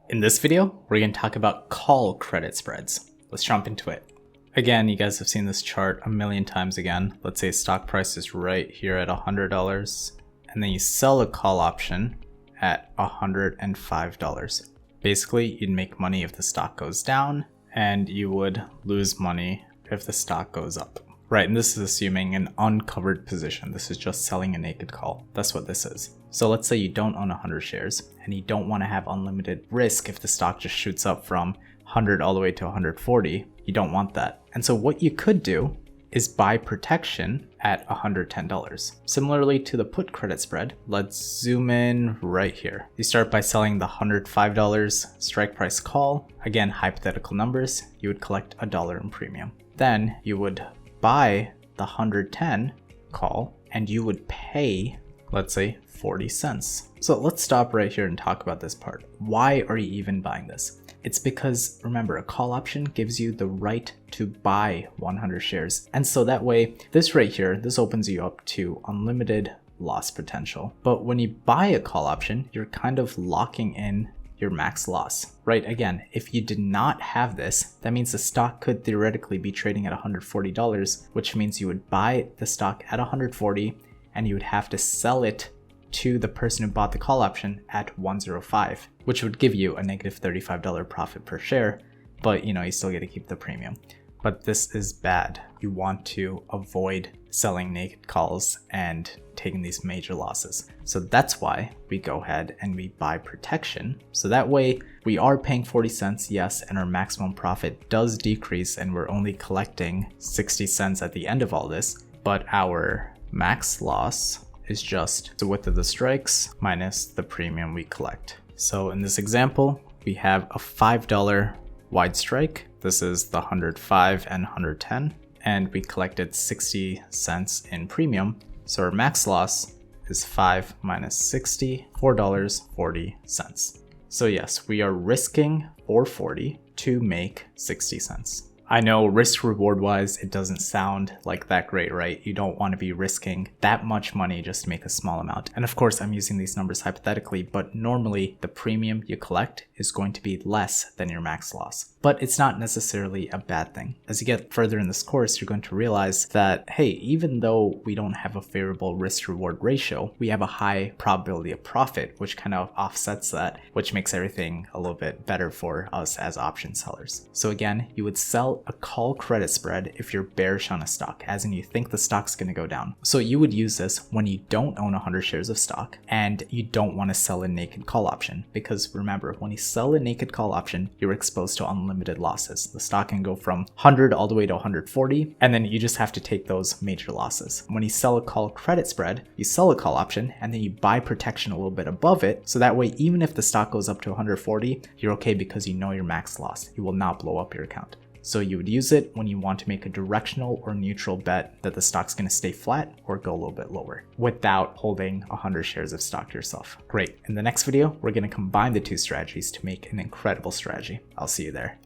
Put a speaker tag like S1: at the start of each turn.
S1: In this video, we're going to talk about call credit spreads. Let's jump into it. Again, you guys have seen this chart a million times again. Let's say stock price is right here at $100, and then you sell a call option at $105. Basically, you'd make money if the stock goes down, and you would lose money if the stock goes up. Right, and this is assuming an uncovered position. This is just selling a naked call. That's what this is. So let's say you don't own 100 shares and you don't want to have unlimited risk if the stock just shoots up from 100 all the way to 140. You don't want that. And so what you could do is buy protection at $110. Similarly to the put credit spread, let's zoom in right here. You start by selling the $105 strike price call. Again, hypothetical numbers, you would collect $1 in premium. Then you would buy the 110 call and you would pay, let's say, 40 cents. So let's stop right here and talk about this part. Why are you even buying this? It's because, remember, a call option gives you the right to buy 100 shares. And so that way, this right here, this opens you up to unlimited loss potential. But when you buy a call option, you're kind of locking in your max loss, right? Again, if you did not have this, that means the stock could theoretically be trading at $140, which means you would buy the stock at $140 and you would have to sell it to the person who bought the call option at $105, which would give you a negative $35 profit per share, but you still get to keep the premium. But this is bad. You want to avoid selling naked calls and taking these major losses. So that's why we go ahead and we buy protection. So that way we are paying 40 cents, yes, and our maximum profit does decrease and we're only collecting 60 cents at the end of all this, but our max loss is just the width of the strikes minus the premium we collect. So in this example, we have a $5 wide strike. This is the 105 and 110, and we collected 60 cents in premium. So our max loss is 5 minus 60, $4.40. So yes, we are risking $4.40 to make 60 cents. I know risk reward wise, it doesn't sound like that great, right? You don't want to be risking that much money just to make a small amount. And of course, I'm using these numbers hypothetically, but normally the premium you collect is going to be less than your max loss. But it's not necessarily a bad thing. As you get further in this course, you're going to realize that, hey, even though we don't have a favorable risk reward ratio, we have a high probability of profit, which kind of offsets that, which makes everything a little bit better for us as option sellers. So again, you would sell a call credit spread if you're bearish on a stock, as in you think the stock's going to go down. So you would use this when you don't own 100 shares of stock and you don't want to sell a naked call option, because remember, when you sell a naked call option, you're exposed to unlimited losses. The stock can go from 100 all the way to 140, and then you just have to take those major losses. When you sell a call credit spread, you sell a call option and then you buy protection a little bit above it, so that way even if the stock goes up to 140, you're okay because you know your max loss. You will not blow up your account. So you would use it when you want to make a directional or neutral bet that the stock's going to stay flat or go a little bit lower without holding 100 shares of stock yourself. Great. In the next video, we're going to combine the two strategies to make an incredible strategy. I'll see you there.